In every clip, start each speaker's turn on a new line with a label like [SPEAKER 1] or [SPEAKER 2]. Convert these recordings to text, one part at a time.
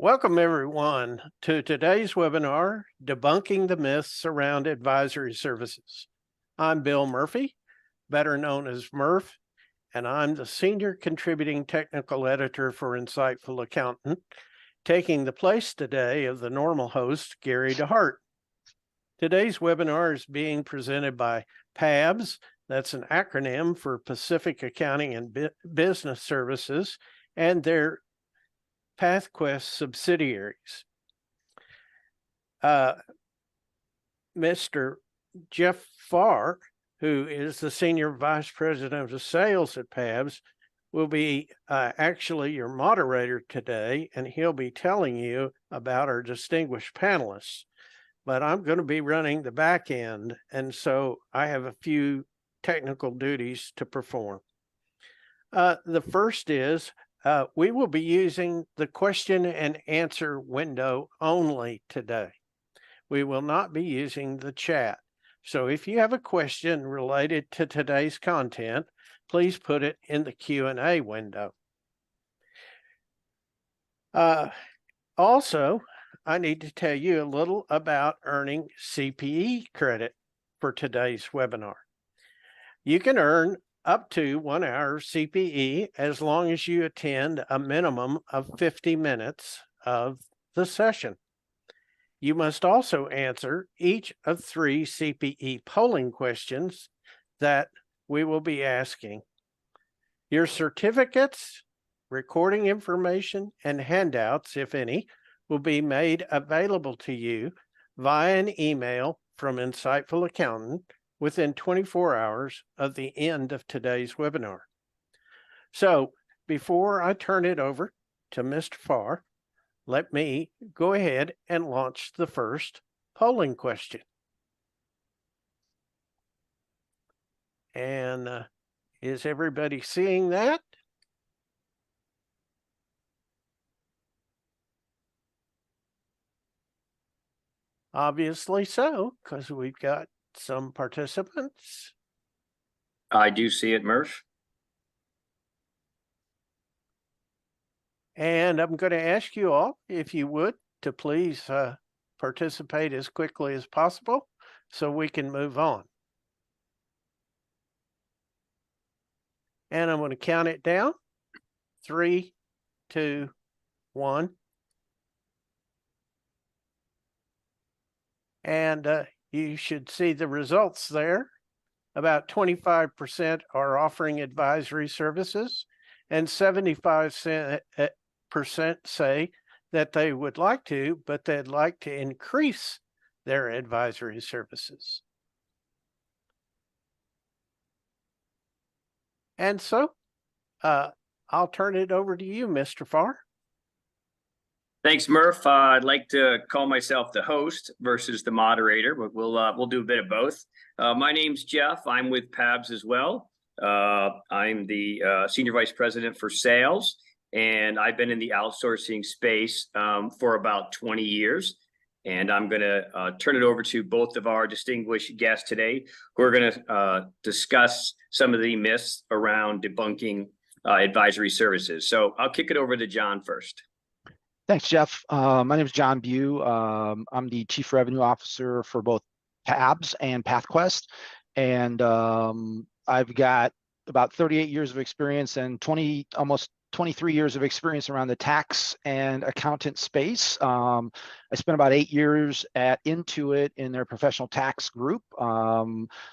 [SPEAKER 1] Welcome, everyone, to today's webinar, Debunking the Myths Around Advisory Services. I'm Bill Murphy, better known as Murph, and I'm the Senior Contributing Technical Editor for Insightful Accountant, taking the place today of the normal host, Gary DeHart. Today's webinar is being presented by PABS, that's an acronym for Pacific Accounting and Business Services, and their PathQuest subsidiaries. Mr. Jeff Farr, who is the Senior Vice President of Sales at PABS, will be actually your moderator today, and he'll be telling you about our distinguished panelists. But I'm going to be running the back end, and so I have a few technical duties to perform. The first is we will be using the question and answer window only today. We will not be using the chat. So if you have a question related to today's content, please put it in the Q&A window. Also, I need to tell you a little about earning CPE credit for today's webinar. You can earn up to 1 hour CPE as long as you attend a minimum of 50 minutes of the session. You must also answer each of 3 CPE polling questions that we will be asking. Your certificates, recording information, and handouts, if any, will be made available to you via an email from Insightful Accountant within 24 hours of the end of today's webinar. So before I turn it over to Mr. Farr, let me go ahead and launch the first polling question. And is everybody seeing that? Obviously so, because we've got some participants.
[SPEAKER 2] I do see it, Murph.
[SPEAKER 1] And I'm going to ask you all, if you would, to please participate as quickly as possible so we can move on. And I'm going to count it down. 3, 2, 1. And you should see the results there. About 25% are offering advisory services, and 75% say that they would like to, but they'd like to increase their advisory services. And so I'll turn it over to you, Mr. Farr.
[SPEAKER 2] Thanks, Murph. I'd like to call myself the host versus the moderator, but we'll do a bit of both. My name's Jeff. I'm with PABS as well. I'm the Senior Vice President for Sales, and I've been in the outsourcing space for about 20 years. And I'm going to turn it over to both of our distinguished guests today, who are going to discuss some of the myths around debunking advisory services. So I'll kick it over to John first.
[SPEAKER 3] Thanks, Jeff. My name is John Bew. I'm the Chief Revenue Officer for both PABS and PathQuest. And I've got about 38 years of experience and almost 23 years of experience around the tax and accountant space. I spent about 8 years at Intuit in their professional tax group.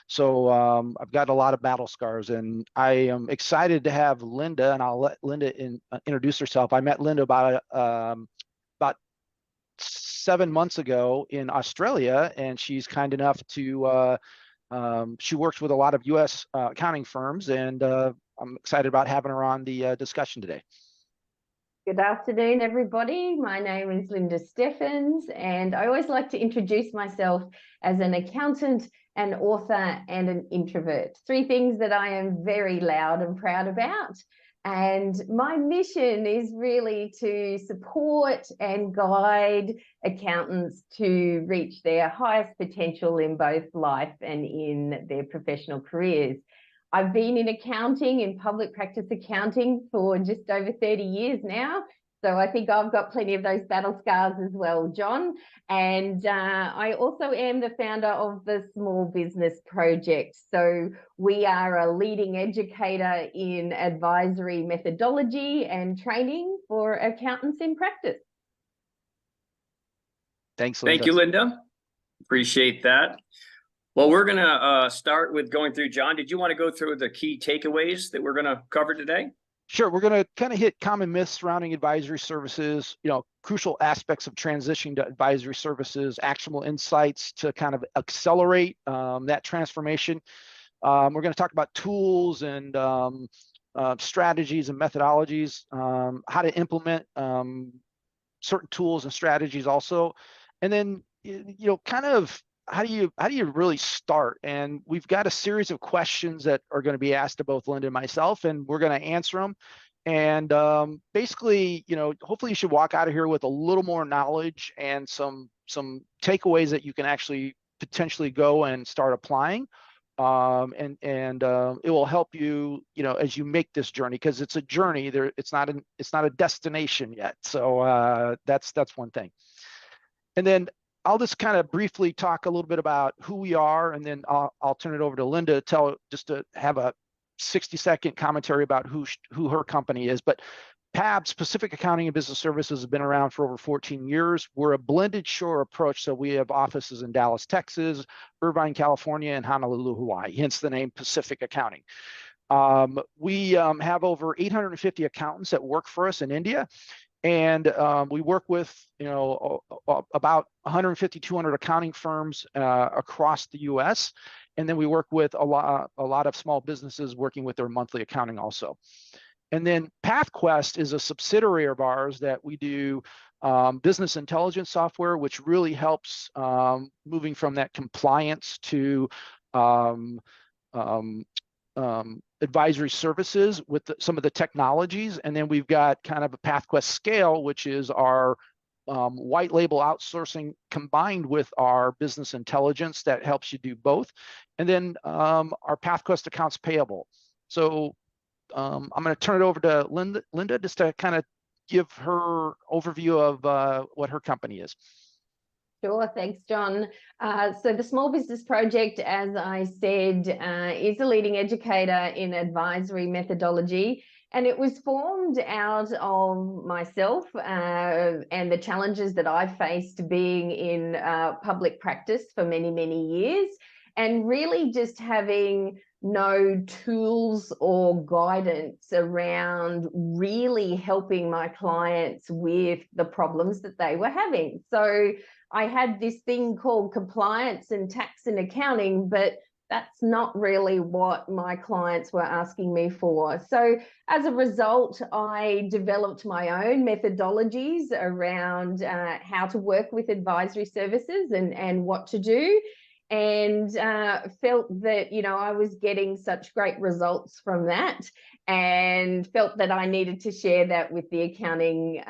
[SPEAKER 3] So I've got a lot of battle scars, and I am excited to have Linda, and I'll let Linda introduce herself. I met Linda about 7 months ago in Australia, and she's kind enough to, she works with a lot of US accounting firms, and I'm excited about having her on the discussion today.
[SPEAKER 4] Good afternoon, everybody. My name is Linda Steffens, and I always like to introduce myself as an accountant, an author, and an introvert. 3 things that I am very loud and proud about. And my mission is really to support and guide accountants to reach their highest potential in both life and in their professional careers. I've been in accounting, in public practice accounting, for just over 30 years now, So I think I've got plenty of those battle scars as well, John. And I also am the founder of the Small Business Project. So we are a leading educator in advisory methodology and training for accountants in practice.
[SPEAKER 3] Thanks, Linda.
[SPEAKER 2] Thank you, Linda. Appreciate that. Well, we're going to start with going through, John, did you want to go through the key takeaways that we're going to cover today?
[SPEAKER 3] Sure. We're going to kind of hit common myths surrounding advisory services, crucial aspects of transitioning to advisory services, actionable insights to kind of accelerate that transformation. We're going to talk about tools and strategies and methodologies, how to implement certain tools and strategies also. And then, kind of how do you really start? And we've got a series of questions that are going to be asked to both Linda and myself, and we're going to answer them. And basically, hopefully you should walk out of here with a little more knowledge and some takeaways that you can actually potentially go and start applying. And it will help you, as you make this journey, because it's a journey. It's not a destination yet. So that's one thing. And then I'll just kind of briefly talk a little bit about who we are, and then I'll turn it over to Linda to have a 60-second commentary about who her company is. But PABS, Pacific Accounting and Business Services, has been around for over 14 years. We're a blended shore approach, so we have offices in Dallas, Texas, Irvine, California, and Honolulu, Hawaii, hence the name Pacific Accounting. We have over 850 accountants that work for us in India. And we work with, about 150, 200 accounting firms across the U.S. And then we work with a lot of small businesses working with their monthly accounting also. And then PathQuest is a subsidiary of ours that we do business intelligence software, which really helps moving from that compliance to advisory services with some of the technologies. And then we've got kind of a PathQuest Scale, which is our white label outsourcing combined with our business intelligence that helps you do both. And then our PathQuest Accounts Payable. So I'm going to turn it over to Linda just to kind of give her overview of what her company is.
[SPEAKER 4] Sure, thanks, John. So the Small Business Project, as I said, is a leading educator in advisory methodology, and it was formed out of myself and the challenges that I faced being in public practice for many, many years, and really just having no tools or guidance around really helping my clients with the problems that they were having. So I had this thing called compliance and tax and accounting, but that's not really what my clients were asking me for. So as a result, I developed my own methodologies around how to work with advisory services and what to do, and felt that, I was getting such great results from that, and felt that I needed to share that with the accounting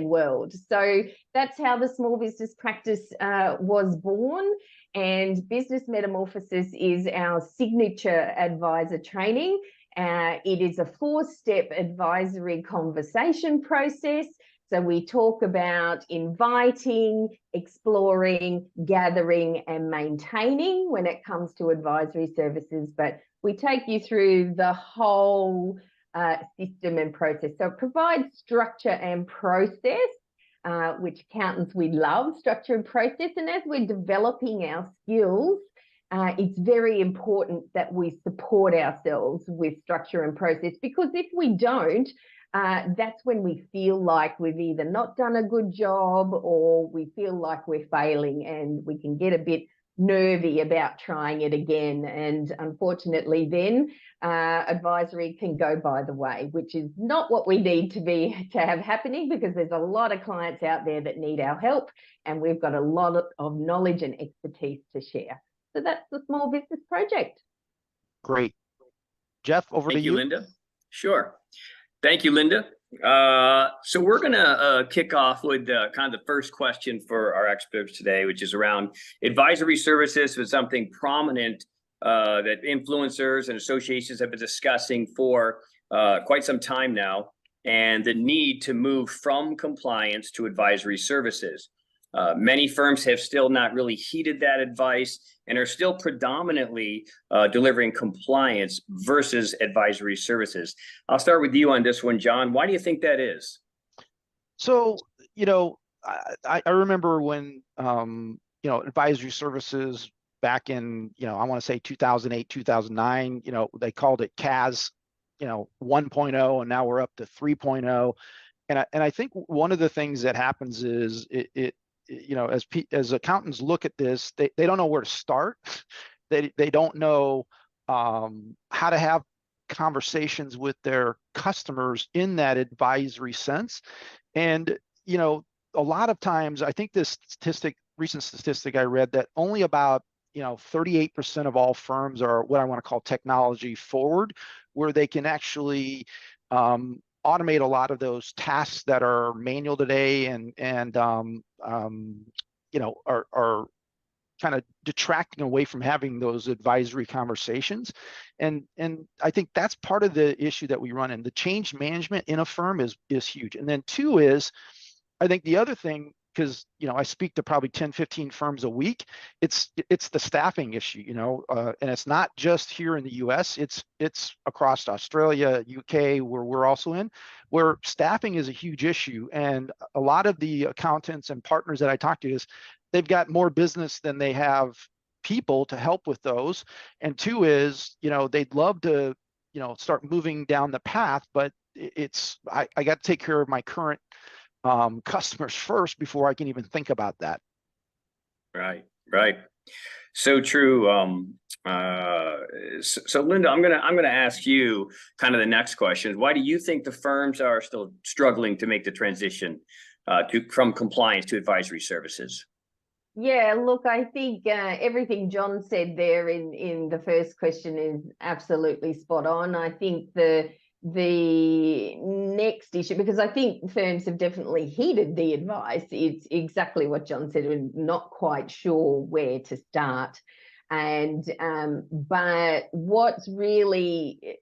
[SPEAKER 4] world. So that's how the Small Business Practice was born. And Business Metamorphosis is our signature advisor training. It is a 4-step advisory conversation process. So we talk about inviting, exploring, gathering, and maintaining when it comes to advisory services, but we take you through the whole system and process. So it provides structure and process, which accountants, we love structure and process. And as we're developing our skills, it's very important that we support ourselves with structure and process, because if we don't, that's when we feel like we've either not done a good job or we feel like we're failing, and we can get a bit nervy about trying it again. And unfortunately then advisory can go by the way, which is not what we need to have happening, because there's a lot of clients out there that need our help, and we've got a lot of knowledge and expertise to share. So that's the Small Business Project.
[SPEAKER 3] Great. Jeff, over to you.
[SPEAKER 2] Thank you, Linda. Sure. Thank you, Linda. So we're going to kick off with kind of the first question for our experts today, which is around advisory services. Was something prominent that influencers and associations have been discussing for quite some time now. and the need to move from compliance to advisory services. Many firms have still not really heeded that advice and are still predominantly delivering compliance versus advisory services. I'll start with you on this one, John. Why do you think that is?
[SPEAKER 3] So, I remember when, advisory services back in, I want to say 2008, 2009, they called it CAS, 1.0, and now we're up to 3.0. And I think one of the things that happens is as accountants look at this, they don't know where to start. They don't know how to have conversations with their customers in that advisory sense. And, a lot of times, I think this recent statistic I read, that only about 38% of all firms are what I want to call technology forward, where they can actually automate a lot of those tasks that are manual today and are kind of detracting away from having those advisory conversations. And I think that's part of the issue that we run in. The change management in a firm is huge. And then two is, I think the other thing, because I speak to probably 10, 15 firms a week, it's the staffing issue, and it's not just here in the US, it's across Australia, UK, where we're also in, where staffing is a huge issue. And a lot of the accountants and partners that I talk to is they've got more business than they have people to help with those. And two is, they'd love to, start moving down the path, but I got to take care of my current customers first before I can even think about that.
[SPEAKER 2] Right. So true. So Linda, I'm gonna ask you kind of the next question. Why do you think the firms are still struggling to make the transition from compliance to advisory services?
[SPEAKER 4] Yeah, look, I think everything John said there in the first question is absolutely spot on. I think the next issue, because I think firms have definitely heeded the advice, it's exactly what John said, we're not quite sure where to start. And but what's really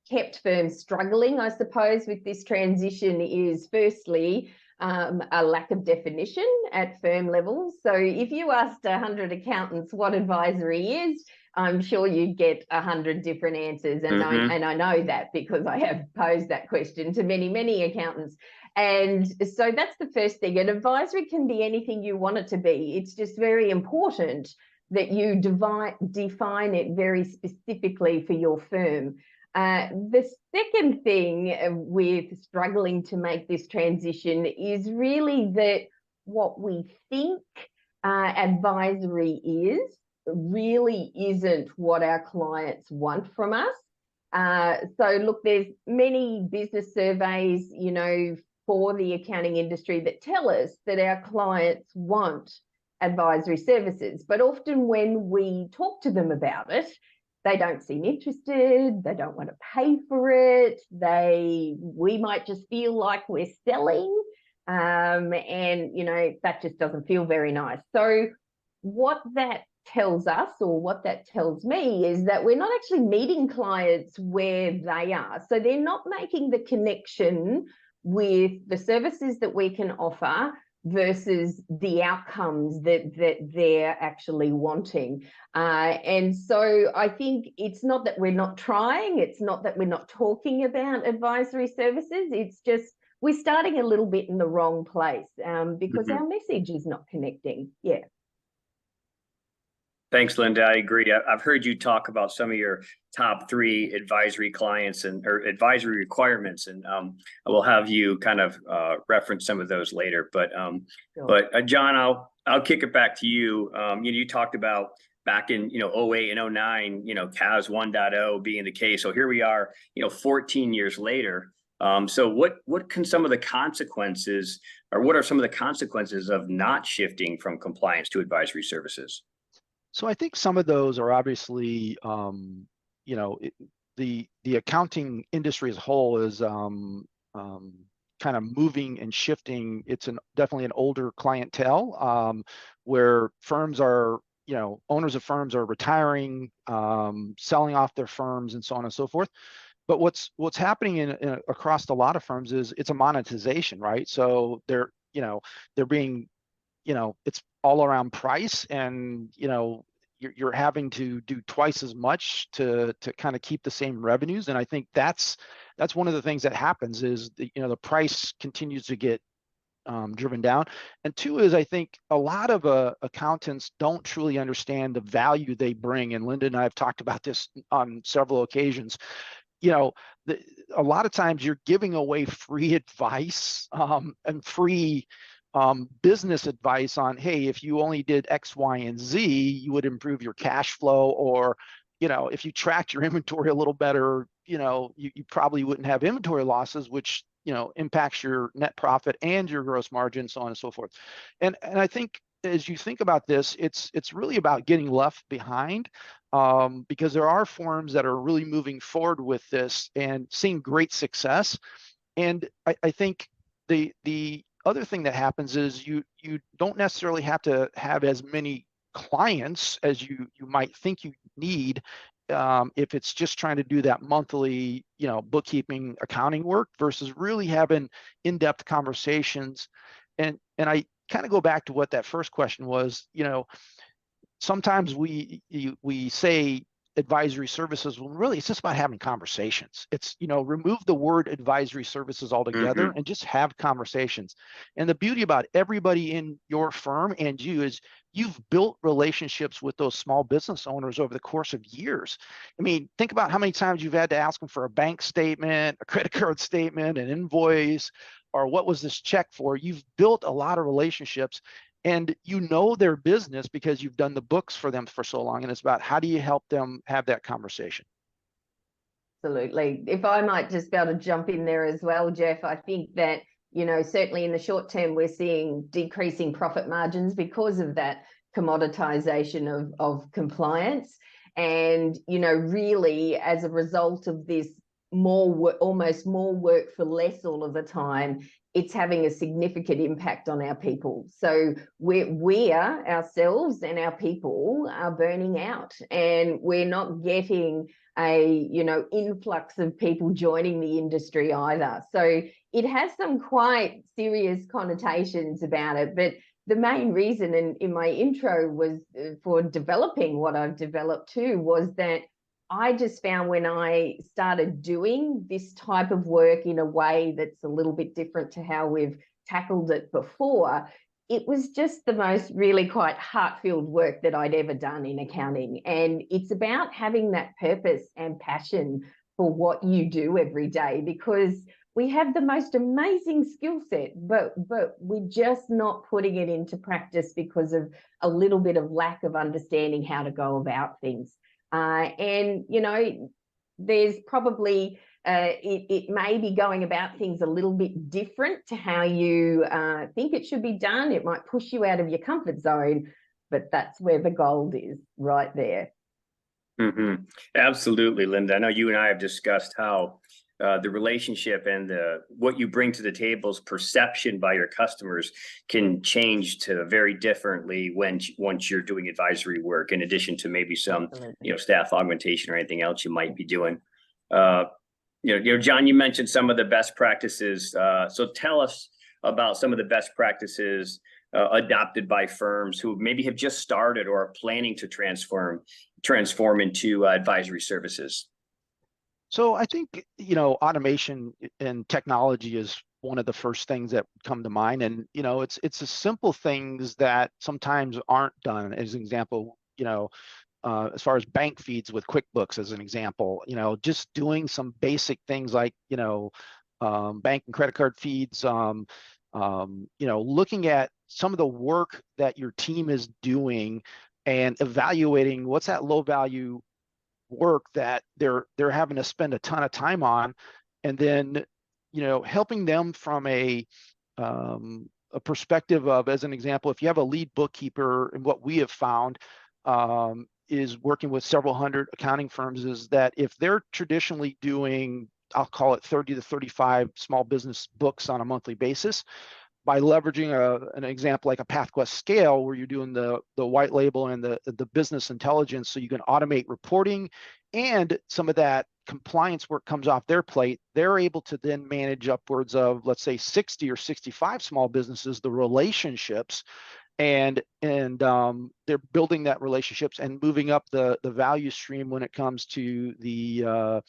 [SPEAKER 4] kept firms struggling, I suppose, with this transition is firstly a lack of definition at firm levels. So if you asked 100 accountants what advisory is, I'm sure you'd get 100 different answers. And I know that because I have posed that question to many, many accountants. And so that's the first thing. And advisory can be anything you want it to be. It's just very important that you define it very specifically for your firm. The second thing with struggling to make this transition is really that what we think advisory is really isn't what our clients want from us. So look, there's many business surveys, for the accounting industry that tell us that our clients want advisory services, but often when we talk to them about it, they don't seem interested, they don't want to pay for it, we might just feel like we're selling, and that just doesn't feel very nice. So what that tells us, or what that tells me, is that we're not actually meeting clients where they are. So they're not making the connection with the services that we can offer versus the outcomes that they're actually wanting. And so I think it's not that we're not trying, it's not that we're not talking about advisory services, it's just we're starting a little bit in the wrong place because our message is not connecting. Yeah.
[SPEAKER 2] Thanks, Linda. I agree. I've heard you talk about some of your top 3 advisory clients or advisory requirements, and I will have you kind of reference some of those later. But sure. John, I'll kick it back to you. You talked about back in 08 and 09, CAS 1.0 being the case. So here we are, 14 years later. So what can some of the consequences, or what are some of the consequences of not shifting from compliance to advisory services?
[SPEAKER 3] So I think some of those are obviously, the accounting industry as a whole is kind of moving and shifting. It's definitely an older clientele where firms are, owners of firms are retiring, selling off their firms, and so on and so forth. But what's happening across a lot of firms is it's a monetization, right? So they're being, it's all around price, and you're having to do twice as much to kind of keep the same revenues. And I think that's one of the things that happens is the price continues to get driven down. And two is, I think a lot of accountants don't truly understand the value they bring. And Linda and I have talked about this on several occasions. A lot of times you're giving away free advice and free business advice on, hey, if you only did X, Y, and Z, you would improve your cash flow, or if you tracked your inventory a little better, you probably wouldn't have inventory losses, which impacts your net profit and your gross margin, so on and so forth. And I think as you think about this, it's really about getting left behind, because there are firms that are really moving forward with this and seeing great success. And I think the other thing that happens is you don't necessarily have to have as many clients as you might think you need, if it's just trying to do that monthly bookkeeping accounting work versus really having in-depth conversations. And I kind of go back to what that first question was. Sometimes we say advisory services, when really it's just about having conversations. It's remove the word advisory services altogether and just have conversations. And the beauty about everybody in your firm and you is you've built relationships with those small business owners over the course of years. I mean, think about how many times you've had to ask them for a bank statement, a credit card statement, an invoice, or what was this check for? You've built a lot of relationships, and their business because you've done the books for them for so long. And it's about how do you help them have that conversation?
[SPEAKER 4] Absolutely. If I might just be able to jump in there as well, Jeff, I think that, certainly in the short term, we're seeing decreasing profit margins because of that commoditization of compliance. And, really as a result of this almost more work for less all of the time, it's having a significant impact on our people. So we are ourselves and our people are burning out, and we're not getting a influx of people joining the industry either. So it has some quite serious connotations about it. But the main reason in my intro was for developing what I've developed too, was that I just found when I started doing this type of work in a way that's a little bit different to how we've tackled it before, it was just the most really quite heart-filled work that I'd ever done in accounting. And it's about having that purpose and passion for what you do every day, because we have the most amazing skill set, but we're just not putting it into practice because of a little bit of lack of understanding how to go about things. And there's probably it may be going about things a little bit different to how you think it should be done. It might push you out of your comfort zone, but that's where the gold is, right there.
[SPEAKER 2] Absolutely, Linda. I know you and I have discussed how the relationship and what you bring to the table's perception by your customers can change to very differently once you're doing advisory work, in addition to maybe some staff augmentation or anything else you might be doing. John, you mentioned some of the best practices. So tell us about some of the best practices adopted by firms who maybe have just started or are planning to transform into advisory services.
[SPEAKER 3] So I think, automation and technology is one of the first things that come to mind. And, it's the simple things that sometimes aren't done. As an example, as far as bank feeds with QuickBooks, as an example, just doing some basic things like, bank and credit card feeds, looking at some of the work that your team is doing and evaluating what's that low value work that they're having to spend a ton of time on, and then helping them from a perspective of, as an example, if you have a lead bookkeeper, and what we have found is working with several hundred accounting firms, is that if they're traditionally doing, I'll call it 30 to 35 small business books on a monthly basis, by leveraging an example like a PathQuest Scale, where you're doing the white label and the business intelligence, so you can automate reporting, and some of that compliance work comes off their plate. They're able to then manage upwards of, let's say, 60 or 65 small businesses, the relationships, and they're building that relationships and moving up the value stream when it comes to the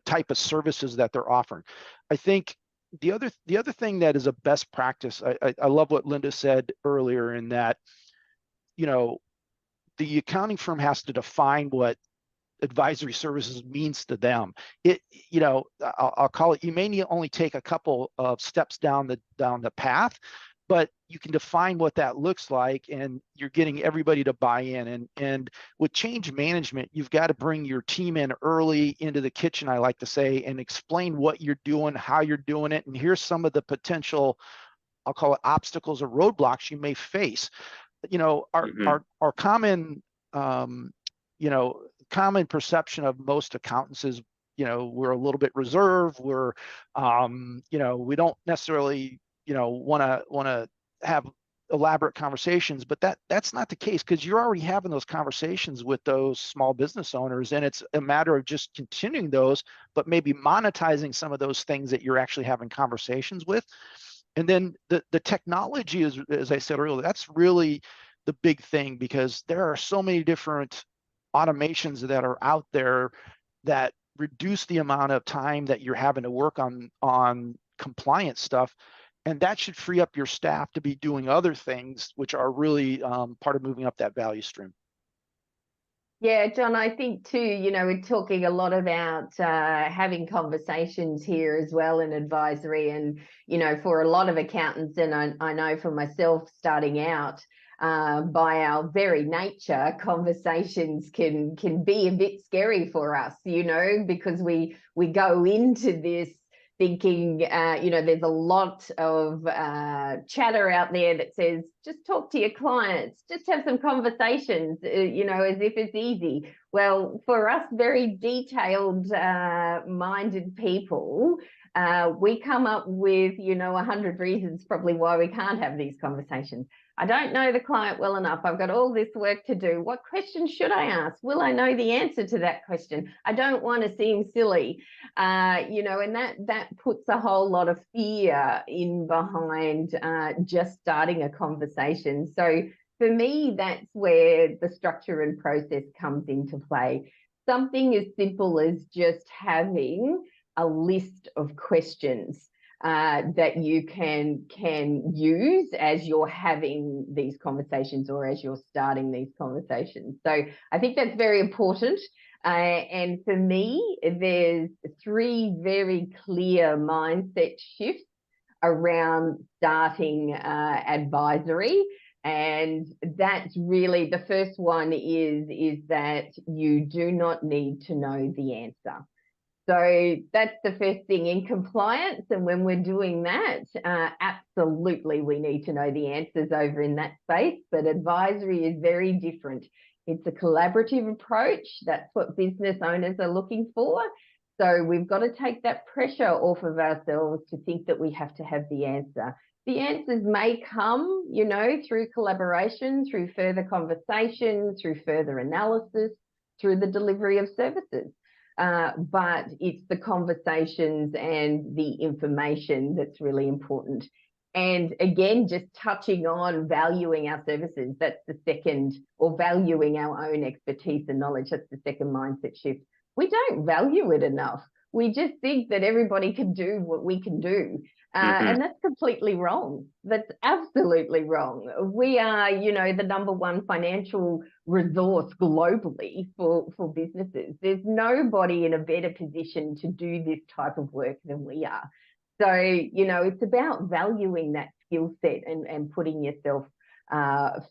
[SPEAKER 3] type of services that they're offering. I think the other thing that is a best practice, I love what Linda said earlier, in that, you know, the accounting firm has to define what advisory services means to them. It, you know, I'll call it, you may need only take a couple of steps down the path, but you can define what that looks like, and you're getting everybody to buy in. And with change management, you've got to bring your team in early into the kitchen, I like to say, and explain what you're doing, how you're doing it, and here's some of the potential, I'll call it, obstacles or roadblocks you may face. You know, our common you know, common perception of most accountants is, you know, we're a little bit reserved, we're you know, we don't necessarily, you know, want to have elaborate conversations, but that's not the case, because you're already having those conversations with those small business owners, and it's a matter of just continuing those, but maybe monetizing some of those things that you're actually having conversations with. And then the technology is, as I said earlier, that's really the big thing, because there are so many different automations that are out there that reduce the amount of time that you're having to work on compliance stuff, and that should free up your staff to be doing other things, which are really part of moving up that value stream.
[SPEAKER 4] Yeah, John, I think too, you know, we're talking a lot about having conversations here as well in advisory. And, you know, for a lot of accountants, and I know for myself starting out, by our very nature, conversations can be a bit scary for us, you know, because we go into this thinking, you know, there's a lot of chatter out there that says, just talk to your clients, just have some conversations, you know, as if it's easy. Well, for us very detailed minded people, we come up with, you know, 100 reasons probably why we can't have these conversations. I don't know the client well enough. I've got all this work to do. What question should I ask? Will I know the answer to that question? I don't want to seem silly, you know, and that puts a whole lot of fear in behind just starting a conversation. So for me, that's where the structure and process comes into play. Something as simple as just having a list of questions that you can use as you're having these conversations or as you're starting these conversations. So I think that's very important. And for me, there's 3 very clear mindset shifts around starting advisory. And that's really, the first one is that you do not need to know the answer. So that's the first thing in compliance. And when we're doing that, absolutely, we need to know the answers over in that space. But advisory is very different. It's a collaborative approach. That's what business owners are looking for. So we've got to take that pressure off of ourselves to think that we have to have the answer. The answers may come, you know, through collaboration, through further conversation, through further analysis, through the delivery of services. But it's the conversations and the information that's really important. And again, just touching on valuing our services, that's the second, or valuing our own expertise and knowledge, that's the second mindset shift. We don't value it enough. We just think that everybody can do what we can do. And that's completely wrong. That's absolutely wrong. We are, you know, the #1 financial resource globally for businesses. There's nobody in a better position to do this type of work than we are. So, you know, it's about valuing that skill set and putting yourself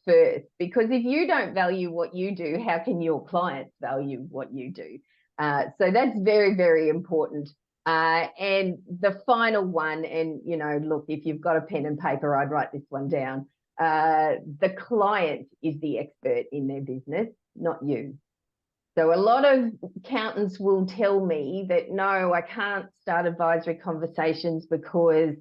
[SPEAKER 4] first. Because if you don't value what you do, how can your clients value what you do? So that's very, very important. And the final one, and, you know, look, if you've got a pen and paper, I'd write this one down. The client is the expert in their business, not you. So a lot of accountants will tell me that, no, I can't start advisory conversations because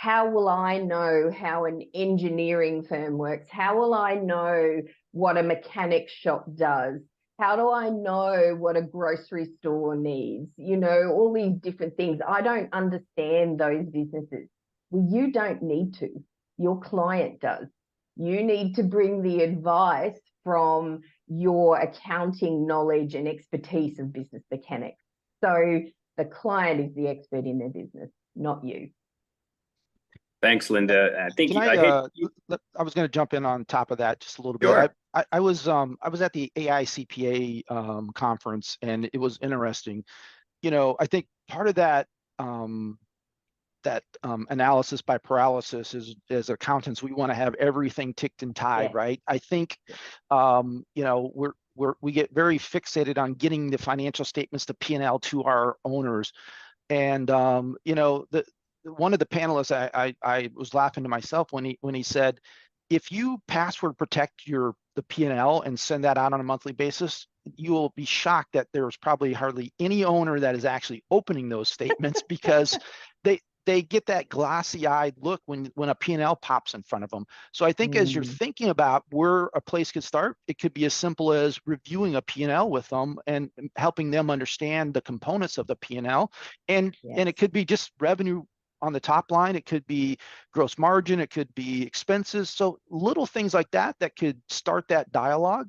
[SPEAKER 4] how will I know how an engineering firm works? How will I know what a mechanic shop does? How do I know what a grocery store needs? You know, all these different things. I don't understand those businesses. Well, you don't need to. Your client does. You need to bring the advice from your accounting knowledge and expertise of business mechanics. So the client is the expert in their business, not you.
[SPEAKER 2] Thanks, Linda. I think
[SPEAKER 3] Can
[SPEAKER 2] I
[SPEAKER 3] I was going to jump in on top of that just a little bit.
[SPEAKER 2] Sure.
[SPEAKER 3] I was at the AICPA conference, and it was interesting. You know, I think part of that analysis by paralysis is, as accountants, we want to have everything ticked and tied,
[SPEAKER 4] Yeah.
[SPEAKER 3] right? I think you know, we get very fixated on getting the financial statements, the P&L to our owners. And you know, one of the panelists, I was laughing to myself when he said, if you password protect the P&L and send that out on a monthly basis, you will be shocked that there's probably hardly any owner that is actually opening those statements because they get that glossy-eyed look when a P&L pops in front of them. So I think as you're thinking about where a place could start, it could be as simple as reviewing a P&L with them and helping them understand the components of the P&L. And it could be just revenue on the top line. It could be gross margin. It could be expenses. So little things like that could start that dialogue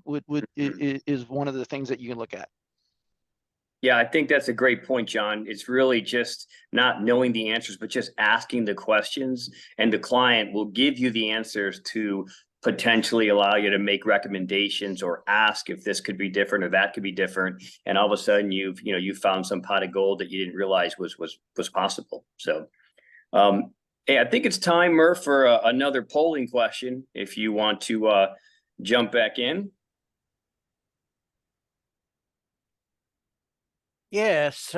[SPEAKER 3] is one of the things that you can look at.
[SPEAKER 2] Yeah, I think that's a great point, John. It's really just not knowing the answers, but just asking the questions, and the client will give you the answers to potentially allow you to make recommendations or ask if this could be different or that could be different. And all of a sudden you found some pot of gold that you didn't realize was possible. So hey, I think it's time, Murph, for another polling question. If you want to jump back in.
[SPEAKER 1] Yes.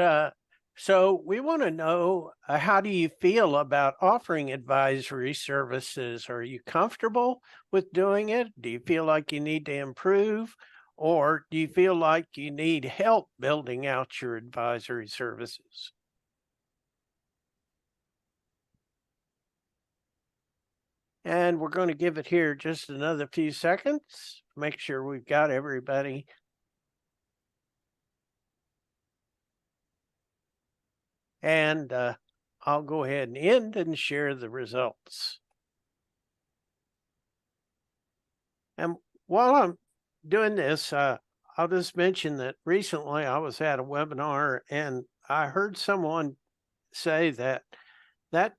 [SPEAKER 1] So we want to know, how do you feel about offering advisory services? Are you comfortable with doing it? Do you feel like you need to improve? Or do you feel like you need help building out your advisory services? And we're going to give it here just another few seconds. Make sure we've got everybody. And I'll go ahead and end and share the results. And while I'm doing this, I'll just mention that recently I was at a webinar and I heard someone say that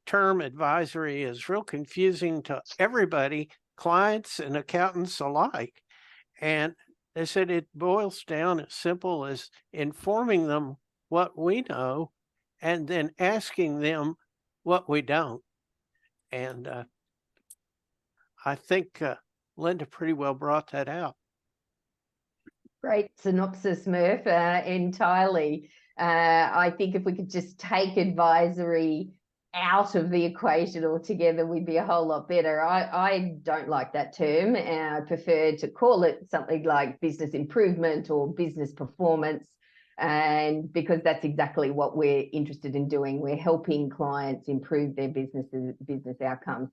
[SPEAKER 1] term advisory is real confusing to everybody, clients and accountants alike. And they said it boils down as simple as informing them what we know and then asking them what we don't. And I think Linda pretty well brought that out.
[SPEAKER 4] Great synopsis, Murph, entirely. I think if we could just take advisory out of the equation altogether, we'd be a whole lot better. I don't like that term. I prefer to call it something like business improvement or business performance. And because that's exactly what we're interested in doing. We're helping clients improve their business outcomes.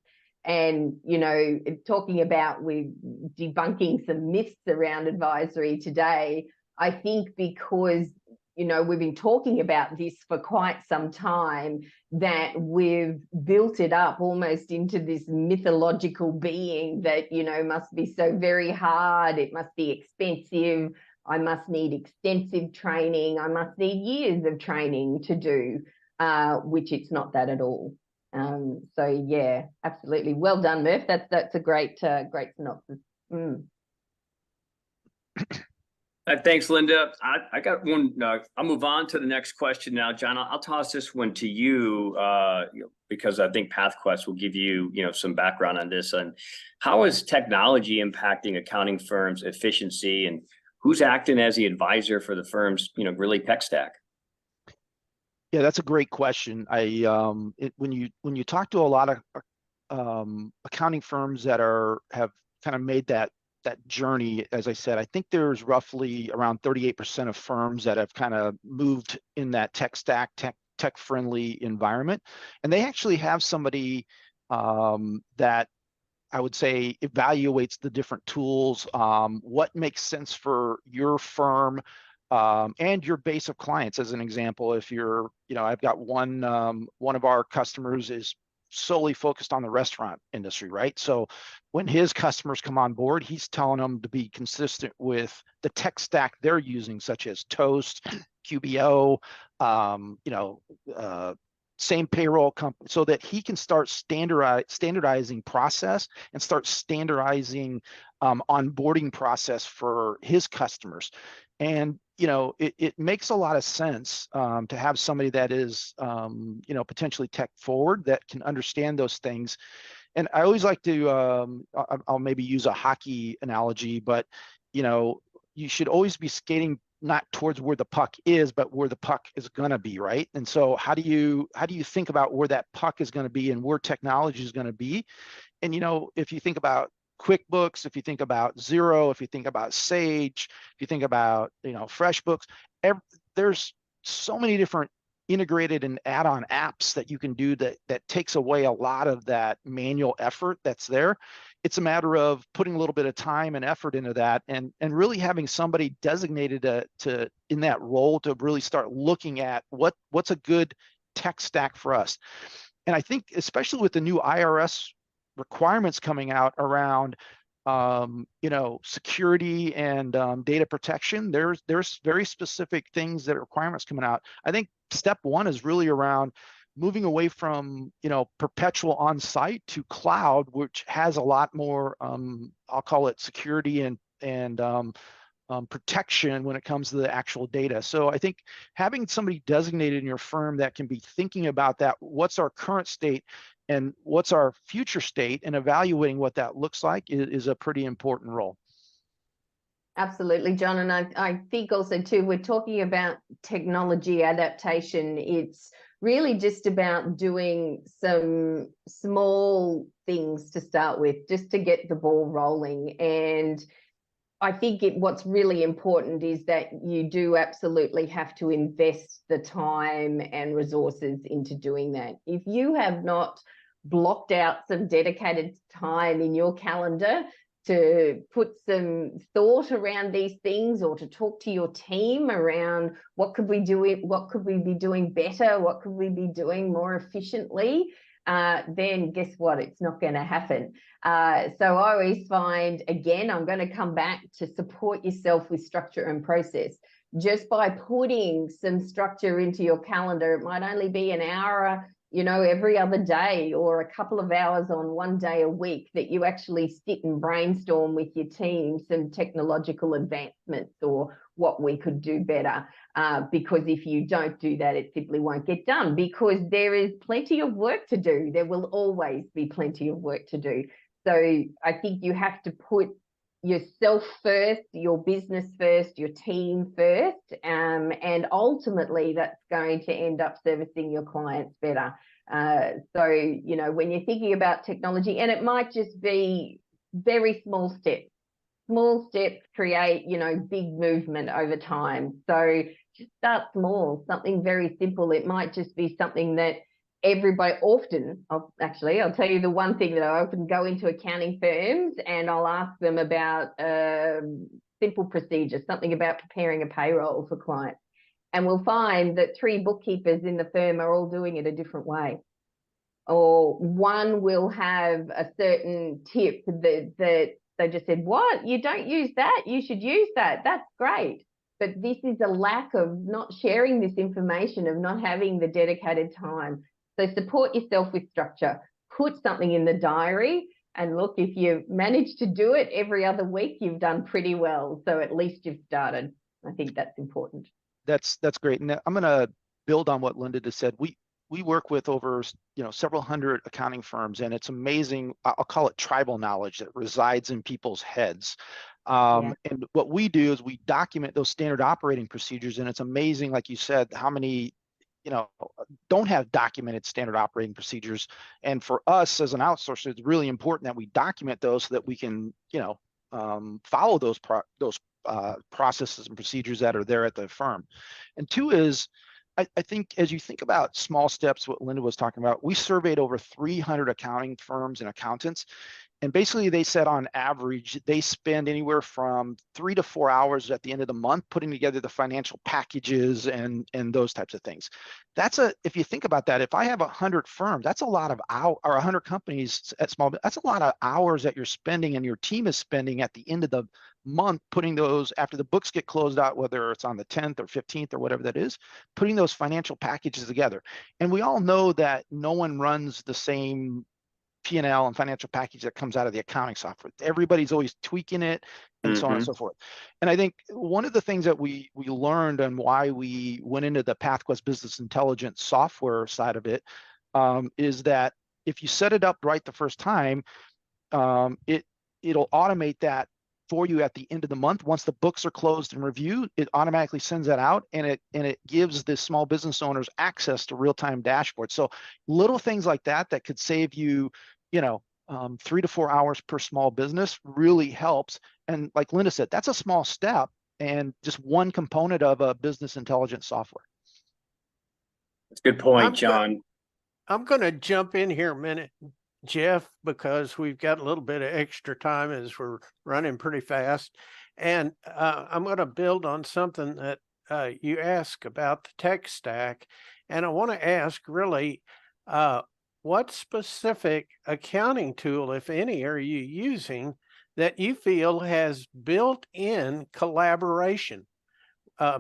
[SPEAKER 4] And, you know, talking about we're debunking some myths around advisory today, I think because, you know, we've been talking about this for quite some time, that we've built it up almost into this mythological being that, you know, must be so very hard. It must be expensive. I must need extensive training. I must need years of training to do, which it's not that at all. So yeah, absolutely. Well done, Murph. That's a great synopsis.
[SPEAKER 2] Thanks, Linda. I got one. I'll move on to the next question now, John. I'll toss this one to you, because I think PathQuest will give you, some background on this. And how is technology impacting accounting firms' efficiency, and who's acting as the advisor for the firm's, really tech stack?
[SPEAKER 3] Yeah, that's a great question. When you talk to a lot of accounting firms that have kind of made that journey, as I said, I think there's roughly around 38% of firms that have kind of moved in that tech stack, tech-friendly environment. And they actually have somebody that I would say evaluates the different tools, what makes sense for your firm, and your base of clients. As an example, if you're, I've got one of our customers is solely focused on the restaurant industry, right? So when his customers come on board, he's telling them to be consistent with the tech stack they're using, such as Toast, QBO, same payroll company, so that he can start standardizing process and start standardizing onboarding process for his customers. And it makes a lot of sense to have somebody that is potentially tech forward, that can understand those things. And I always like to I'll maybe use a hockey analogy, but you should always be skating not towards where the puck is, but where the puck is going to be, right? And so how do you think about where that puck is going to be and where technology is going to be? And if you think about QuickBooks, if you think about Xero, if you think about Sage, if you think about FreshBooks, there's so many different integrated and add-on apps that you can do that takes away a lot of that manual effort that's there. It's a matter of putting a little bit of time and effort into that, and really having somebody designated to in that role to really start looking at what's a good tech stack for us. And I think especially with the new IRS requirements coming out around security and data protection, there's very specific things that are requirements coming out. I think step one is really around moving away from perpetual on-site to cloud, which has a lot more I'll call it security and protection when it comes to the actual data. So I think having somebody designated in your firm that can be thinking about that, what's our current state and what's our future state, and evaluating what that looks like is a pretty important role.
[SPEAKER 4] Absolutely, John. And I think also too, we're talking about technology adaptation. It's really just about doing some small things to start with, just to get the ball rolling. And I think what's really important is that you do absolutely have to invest the time and resources into doing that. If you have not blocked out some dedicated time in your calendar to put some thought around these things, or to talk to your team around what could we be doing better, what could we be doing more efficiently, then guess what? It's not going to happen. So I always find, again, I'm going to come back to support yourself with structure and process. Just by putting some structure into your calendar, it might only be an hour, every other day, or a couple of hours on one day a week, that you actually sit and brainstorm with your team some technological advancements or what we could do better. Because if you don't do that, it simply won't get done, because there is plenty of work to do. There will always be plenty of work to do. So I think you have to put yourself first, your business first, your team first, and ultimately that's going to end up servicing your clients better. So when you're thinking about technology, and it might just be very small steps create big movement over time. So just start small, something very simple. It might just be something that everybody often, I'll tell you the one thing that I often go into accounting firms and I'll ask them about simple procedures, something about preparing a payroll for clients. And we'll find that 3 bookkeepers in the firm are all doing it a different way. Or one will have a certain tip that they just said, what? You don't use that? You should use that. That's great. But this is a lack of not sharing this information, of not having the dedicated time. So support yourself with structure. Put something in the diary, and look, if you manage to do it every other week, you've done pretty well. So at least you've started. I think that's important.
[SPEAKER 3] That's great. And I'm going to build on what Linda just said. We work with over several hundred accounting firms, and it's amazing. I'll call it tribal knowledge that resides in people's heads. And what we do is we document those standard operating procedures, and it's amazing, like you said, how many don't have documented standard operating procedures. And for us as an outsourcer, it's really important that we document those so that we can follow those processes and procedures that are there at the firm. And 2 is I think as you think about small steps, what Linda was talking about, we surveyed over 300 accounting firms and accountants. And basically they said on average, they spend anywhere from 3 to 4 hours at the end of the month putting together the financial packages and those types of things. If you think about that, if I have 100 firms, that's a lot of hours, or 100 companies at small, that's a lot of hours that you're spending and your team is spending at the end of the month putting those, after the books get closed out, whether it's on the 10th or 15th or whatever that is, putting those financial packages together. And we all know that no one runs the same P&L and financial package that comes out of the accounting software. Everybody's always tweaking it and so on and so forth. And I think one of the things that we learned and why we went into the PathQuest Business Intelligence software side of it is that if you set it up right the first time, it'll automate that for you at the end of the month. Once the books are closed and reviewed, it automatically sends that out, and it gives the small business owners access to real-time dashboards. So little things like that could save you, 3 to 4 hours per small business really helps. And like Linda said, that's a small step and just one component of a business intelligence software.
[SPEAKER 2] That's a good point, John.
[SPEAKER 1] I'm going to jump in here a minute, Jeff, because we've got a little bit of extra time as we're running pretty fast. And I'm going to build on something that you asked about the tech stack. And I want to ask really, what specific accounting tool, if any, are you using that you feel has built-in collaboration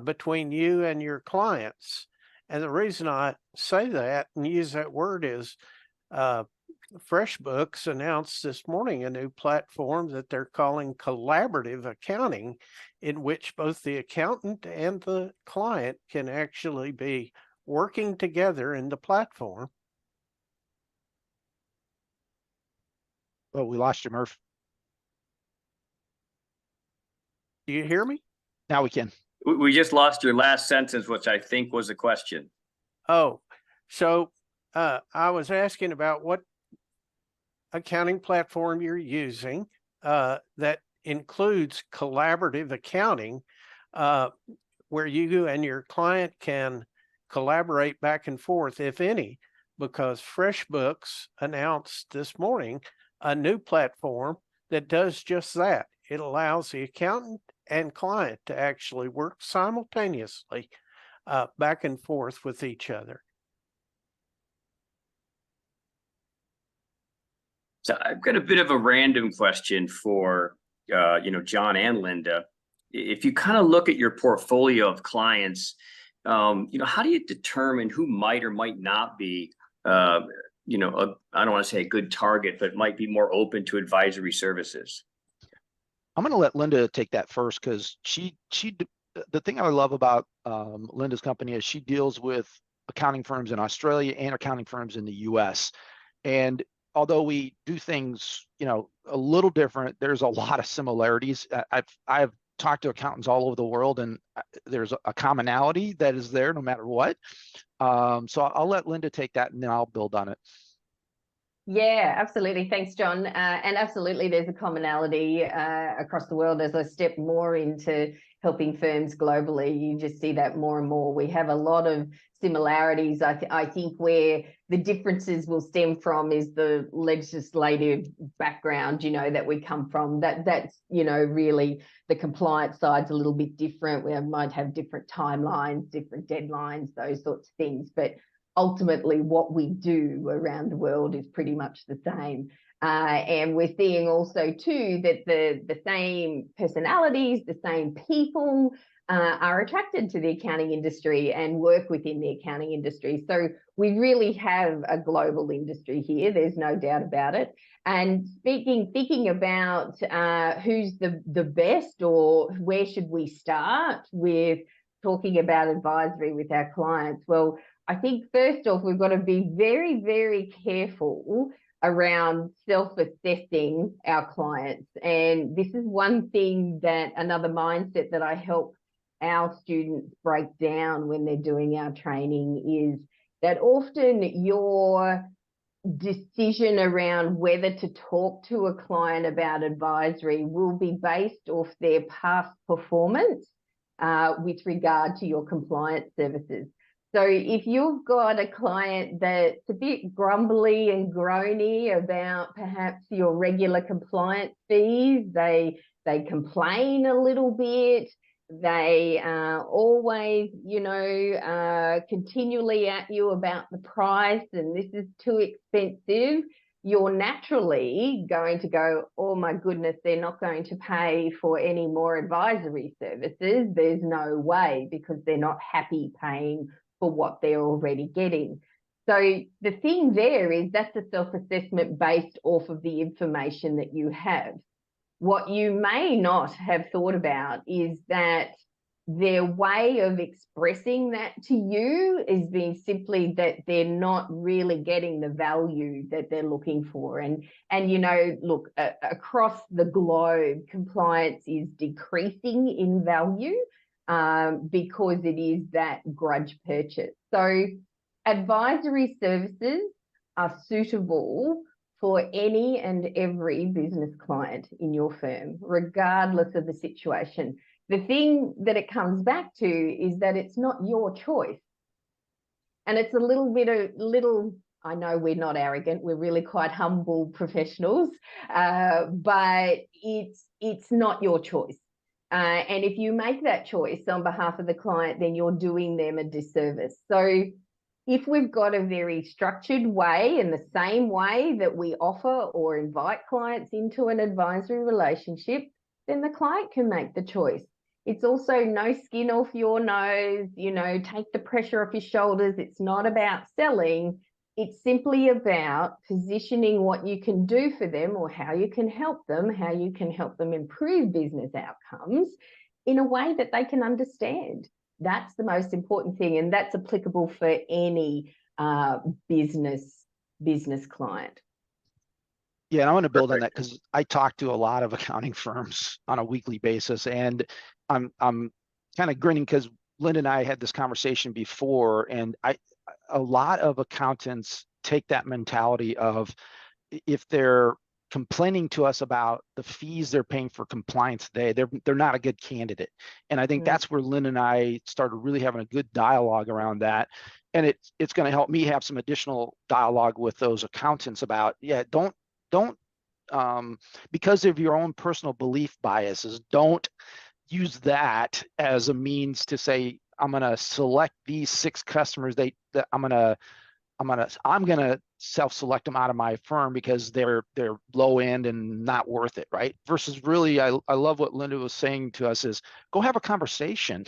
[SPEAKER 1] between you and your clients? And the reason I say that and use that word is FreshBooks announced this morning a new platform that they're calling collaborative accounting, in which both the accountant and the client can actually be working together in the platform.
[SPEAKER 3] Oh, we lost you, Murph.
[SPEAKER 1] Do you hear me?
[SPEAKER 3] Now we can.
[SPEAKER 2] We just lost your last sentence, which I think was a question.
[SPEAKER 1] Oh, so I was asking about what accounting platform you're using that includes collaborative accounting, where you and your client can collaborate back and forth, if any, because FreshBooks announced this morning a new platform that does just that. It allows the accountant and client to actually work simultaneously back and forth with each other.
[SPEAKER 2] So I've got a bit of a random question for John and Linda. If you kind of look at your portfolio of clients, how do you determine who might or might not be I don't want to say a good target, but might be more open to advisory services?
[SPEAKER 3] I'm going to let Linda take that first, because the thing I love about Linda's company is she deals with accounting firms in Australia and accounting firms in the US. And although we do things, a little different, there's a lot of similarities. I've talked to accountants all over the world, and there's a commonality that is there no matter what. So I'll let Linda take that, and then I'll build on it.
[SPEAKER 4] Yeah, absolutely. Thanks, John. And absolutely, there's a commonality across the world. As I step more into helping firms globally, you just see that more and more. We have a lot of similarities. I think where the differences will stem from is the legislative background, that we come from. That's really the compliance side's a little bit different. We might have different timelines, different deadlines, those sorts of things. But ultimately, what we do around the world is pretty much the same. And we're seeing also, too, that the same personalities, the same people are attracted to the accounting industry and work within the accounting industry. So we really have a global industry here. There's no doubt about it. And thinking about who's the best, or where should we start with talking about advisory with our clients? Well, I think first off, we've got to be very, very careful around self-assessing our clients. And this is one thing that another mindset that I help our students break down when they're doing our training is that often your decision around whether to talk to a client about advisory will be based off their past performance with regard to your compliance services. So if you've got a client that's a bit grumbly and groany about perhaps your regular compliance fees, they complain a little bit, they are always, continually at you about the price and this is too expensive, you're naturally going to go, oh my goodness, they're not going to pay for any more advisory services. There's no way, because they're not happy paying for what they're already getting. So the thing there is that's a self-assessment based off of the information that you have. What you may not have thought about is that their way of expressing that to you is being simply that they're not really getting the value that they're looking for. And look, across the globe, compliance is decreasing in value because it is that grudge purchase. So advisory services are suitable for any and every business client in your firm, regardless of the situation. The thing that it comes back to is that it's not your choice. And it's a little, I know we're not arrogant, we're really quite humble professionals, but it's not your choice. And if you make that choice on behalf of the client, then you're doing them a disservice. So if we've got a very structured way, in the same way that we offer or invite clients into an advisory relationship, then the client can make the choice. It's also no skin off your nose, take the pressure off your shoulders. It's not about selling. It's simply about positioning what you can do for them or how you can help them improve business outcomes in a way that they can understand. That's the most important thing, and that's applicable for any business client.
[SPEAKER 3] Yeah, and I want to build on that because I talk to a lot of accounting firms on a weekly basis, and I'm kind of grinning because Linda and I had this conversation before, and a lot of accountants take that mentality of, if they're complaining to us about the fees they're paying for compliance today, they're not a good candidate. And I think that's where Lynn and I started really having a good dialogue around that. And it's going to help me have some additional dialogue with those accountants about, don't because of your own personal belief biases, don't use that as a means to say, I'm going to select these 6 customers that I'm going to self-select them out of my firm because they're low end and not worth it, right? Versus really, I love what Linda was saying to us is, go have a conversation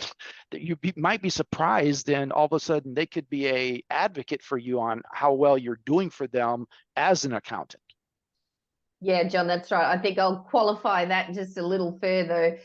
[SPEAKER 3] that might be surprised, and all of a sudden they could be a advocate for you on how well you're doing for them as an accountant.
[SPEAKER 4] Yeah, John, that's right. I think I'll qualify that just a little further.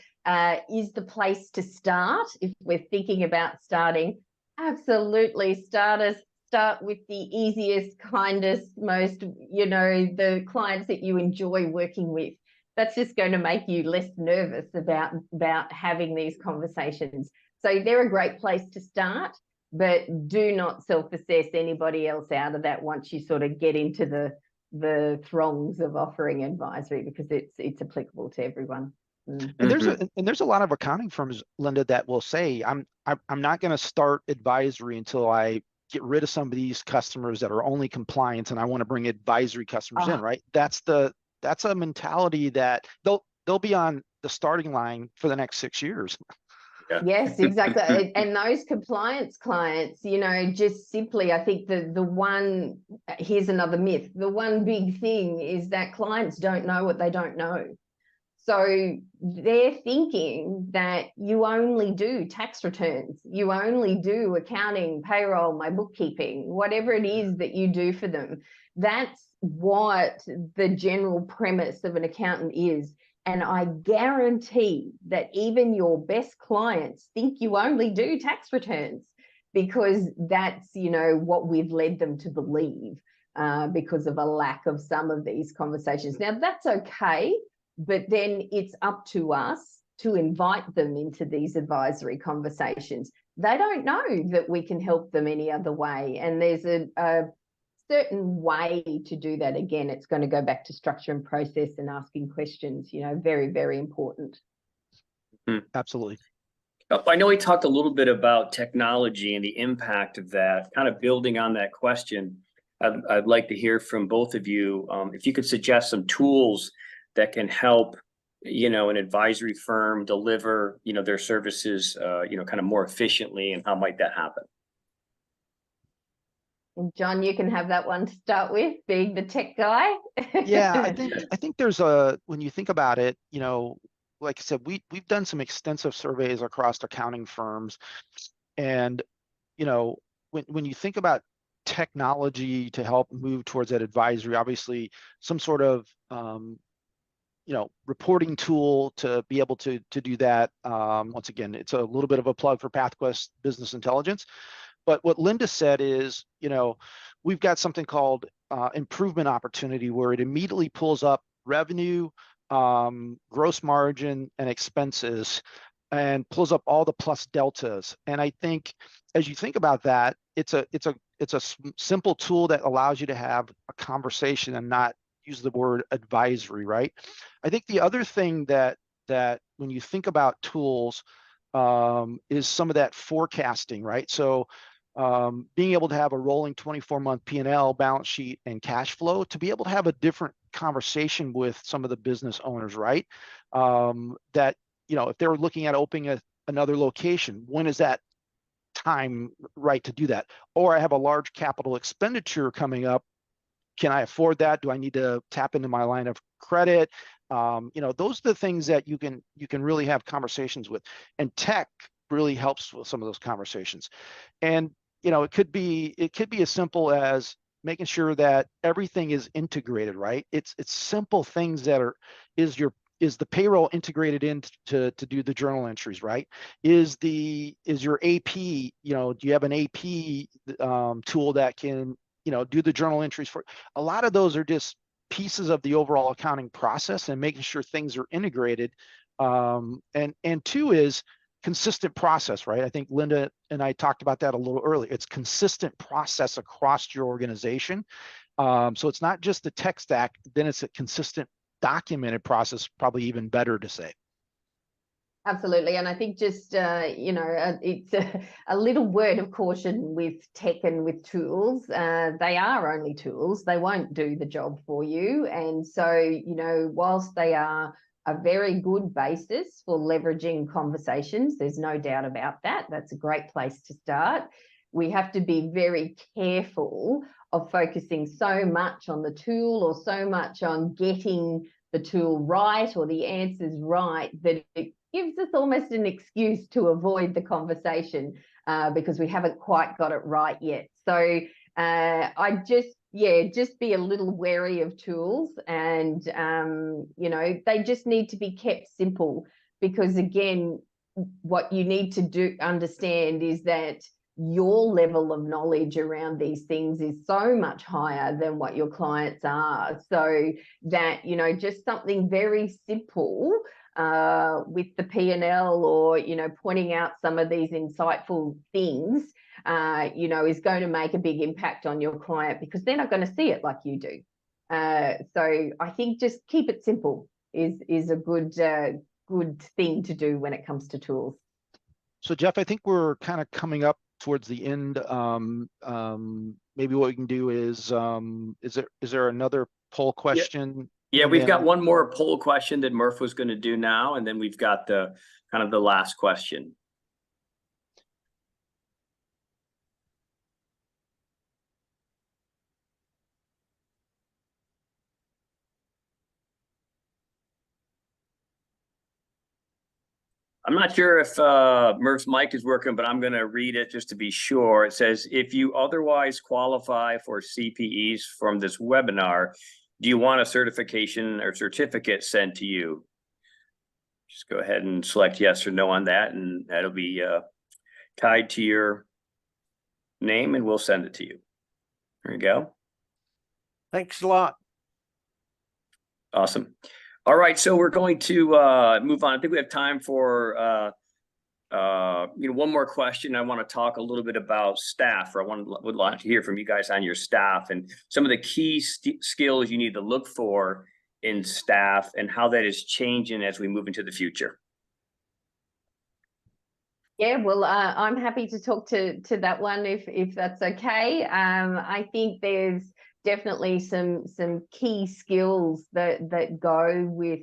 [SPEAKER 4] Is the place to start if we're thinking about starting? Absolutely. Start with the easiest, kindest, most, the clients that you enjoy working with. That's just going to make you less nervous about having these conversations. So they're a great place to start, but do not self-assess anybody else out of that once you sort of get into the throngs of offering advisory, because it's applicable to everyone.
[SPEAKER 3] And there's a lot of accounting firms, Linda, that will say, I'm not going to start advisory until I get rid of some of these customers that are only compliance, and I want to bring advisory customers in, right? That's a mentality that they'll be on the starting line for the next 6 years.
[SPEAKER 2] Yeah.
[SPEAKER 4] Yes, exactly. And those compliance clients, just simply, I think the one, here's another myth. The one big thing is that clients don't know what they don't know. So they're thinking that you only do tax returns, you only do accounting, payroll, my bookkeeping, whatever it is that you do for them. That's what the general premise of an accountant is. And I guarantee that even your best clients think you only do tax returns, because that's, what we've led them to believe because of a lack of some of these conversations. Now, that's okay, but then it's up to us to invite them into these advisory conversations. They don't know that we can help them any other way. And there's a certain way to do that. Again, it's going to go back to structure and process and asking questions, very, very important.
[SPEAKER 3] Absolutely.
[SPEAKER 2] I know we talked a little bit about technology and the impact of that. Kind of building on that question, I'd like to hear from both of you. If you could suggest some tools that can help, an advisory firm deliver, their services, kind of more efficiently, and how might that happen?
[SPEAKER 4] And John, you can have that one to start with, being the tech guy.
[SPEAKER 3] Yeah, I think there's when you think about it, like I said, we've done some extensive surveys across accounting firms, and when you think about technology to help move towards that advisory, obviously some sort of reporting tool to be able to do that. Once again, it's a little bit of a plug for PathQuest Business Intelligence. But what Linda said is, we've got something called improvement opportunity, where it immediately pulls up revenue, gross margin, and expenses, and pulls up all the plus deltas. And I think as you think about that, it's a simple tool that allows you to have a conversation and not use the word advisory, right? I think the other thing that when you think about tools is some of that forecasting, right? So being able to have a rolling 24-month P&L, balance sheet, and cash flow, to be able to have a different conversation with some of the business owners, right? That, if they're looking at opening another location, when is that time right to do that? Or I have a large capital expenditure coming up. Can I afford that? Do I need to tap into my line of credit? Those are the things that you can really have conversations with, and tech really helps with some of those conversations. And it could be as simple as making sure that everything is integrated, right? It's simple things that is the payroll integrated in to do the journal entries, right? Is your AP, do you have an AP tool that can do the journal entries for? A lot of those are just pieces of the overall accounting process, and making sure things are integrated. And two is consistent process, right? I think Linda and I talked about that a little earlier. It's consistent process across your organization. So it's not just the tech stack, then it's a consistent documented process, probably even better to say.
[SPEAKER 4] Absolutely. And I think just, it's a little word of caution with tech and with tools. They are only tools. They won't do the job for you. And so, whilst they are a very good basis for leveraging conversations, there's no doubt about that. That's a great place to start. We have to be very careful of focusing so much on the tool, or so much on getting the tool right or the answers right, that it gives us almost an excuse to avoid the conversation because we haven't quite got it right yet. So I just be a little wary of tools, and they just need to be kept simple, because again, what you need to understand is that your level of knowledge around these things is so much higher than what your clients are. So that, just something very simple with the P&L, or, pointing out some of these insightful things, is going to make a big impact on your client, because they're not going to see it like you do. So I think just keep it simple is a good thing to do when it comes to tools.
[SPEAKER 3] So Jeff, I think we're kind of coming up towards the end. Maybe what we can do is there another poll question?
[SPEAKER 2] Yeah, we've got one more poll question that Murph was going to do now, and then we've got the kind of the last question. I'm not sure if Murph's mic is working, but I'm going to read it just to be sure. It says, if you otherwise qualify for CPEs from this webinar, do you want a certification or certificate sent to you? Just go ahead and select yes or no on that, and that'll be tied to your name, and we'll send it to you. There you go.
[SPEAKER 1] Thanks a lot.
[SPEAKER 2] Awesome. All right, so we're going to move on. I think we have time for one more question. I want to talk a little bit about staff, or would like to hear from you guys on your staff and some of the key skills you need to look for in staff, and how that is changing as we move into the future.
[SPEAKER 4] Yeah, well, I'm happy to talk to that one if that's okay. I think there's definitely some key skills that go with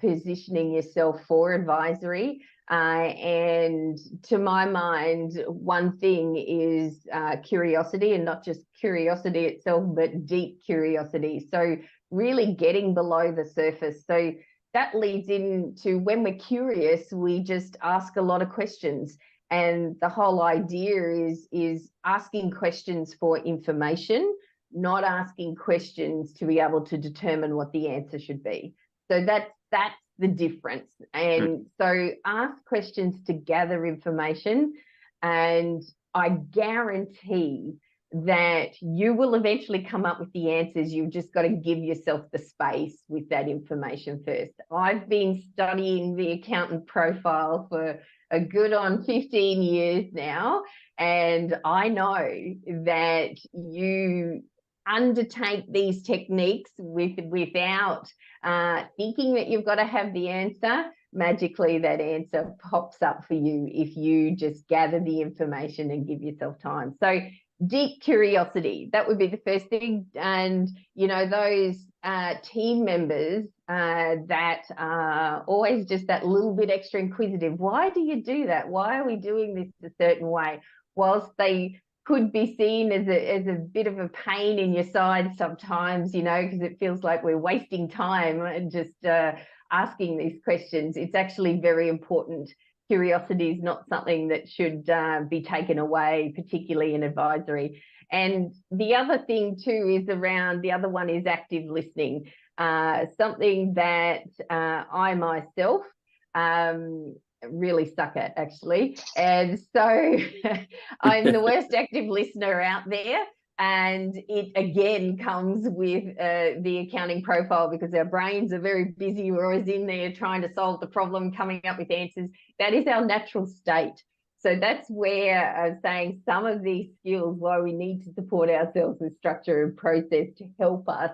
[SPEAKER 4] positioning yourself for advisory. And to my mind, one thing is curiosity, and not just curiosity itself, but deep curiosity. So really getting below the surface. So that leads into, when we're curious, we just ask a lot of questions. And the whole idea is asking questions for information, not asking questions to be able to determine what the answer should be. So that's the difference. And so ask questions to gather information, and I guarantee that you will eventually come up with the answers. You've just got to give yourself the space with that information first. I've been studying the accountant profile for a good on 15 years now, and I know that you undertake these techniques without thinking that you've got to have the answer. Magically, that answer pops up for you if you just gather the information and give yourself time. So deep curiosity, that would be the first thing. And those team members that are always just that little bit extra inquisitive. Why do you do that? Why are we doing this a certain way? Whilst they could be seen as a bit of a pain in your side sometimes, because it feels like we're wasting time and just asking these questions. It's actually very important. Curiosity is not something that should be taken away, particularly in advisory. And the other thing too is around, the other one is active listening, something that I myself really suck at, actually. And so I'm the worst active listener out there. And it again comes with the accounting profile, because our brains are very busy. We're always in there trying to solve the problem, coming up with answers. That is our natural state. So that's where I'm saying some of these skills, why we need to support ourselves with structure and process to help us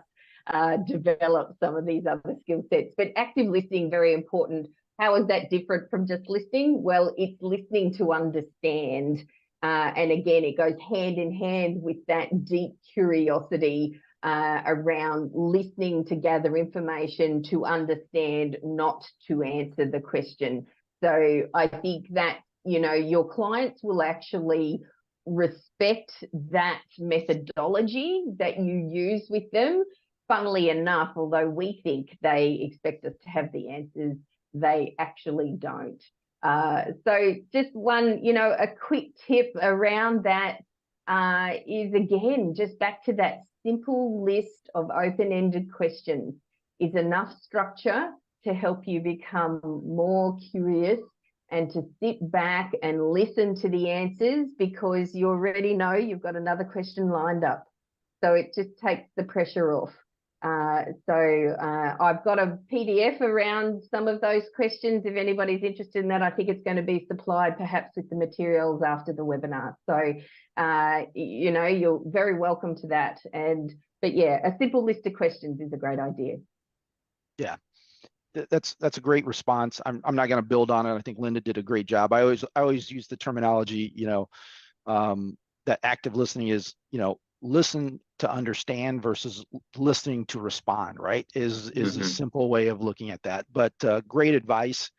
[SPEAKER 4] develop some of these other skill sets. But active listening, very important. How is that different from just listening? Well, it's listening to understand. And again, it goes hand in hand with that deep curiosity around listening to gather information, to understand, not to answer the question. So I think that, your clients will actually respect that methodology that you use with them. Funnily enough, although we think they expect us to have the answers, they actually don't. So just one, a quick tip around that is, again, just back to that simple list of open-ended questions is enough structure to help you become more curious and to sit back and listen to the answers, because you already know you've got another question lined up. So it just takes the pressure off. I've got a PDF around some of those questions. If anybody's interested in that, I think it's going to be supplied perhaps with the materials after the webinar. So, you're very welcome to that. But yeah, a simple list of questions is a great idea.
[SPEAKER 3] Yeah, that's a great response. I'm not going to build on it. I think Linda did a great job. I always use the terminology, that active listening is, listen to understand versus listening to respond, right? Is a simple way of looking at that. But great advice.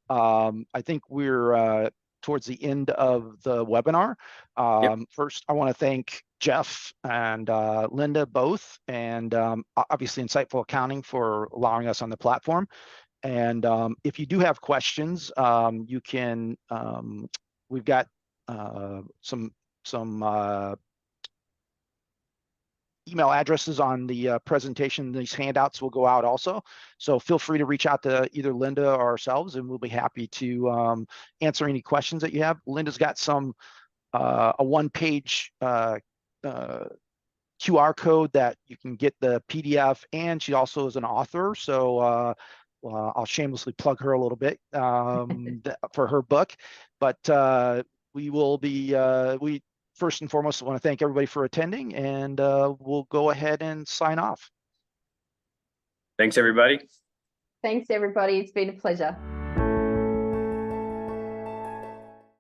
[SPEAKER 3] I think we're towards the end of the webinar. First, I want to thank Jeff and Linda both, and obviously Insightful Accounting for allowing us on the platform. And if you do have questions, you can, we've got some email addresses on the presentation. These handouts will go out also. So feel free to reach out to either Linda or ourselves, and we'll be happy to answer any questions that you have. Linda's got a one-page QR code that you can get the PDF, and she also is an author. So I'll shamelessly plug her a little bit for her book. But we will be, first and foremost, I want to thank everybody for attending, and we'll go ahead and sign off.
[SPEAKER 2] Thanks, everybody.
[SPEAKER 4] Thanks, everybody. It's been a pleasure.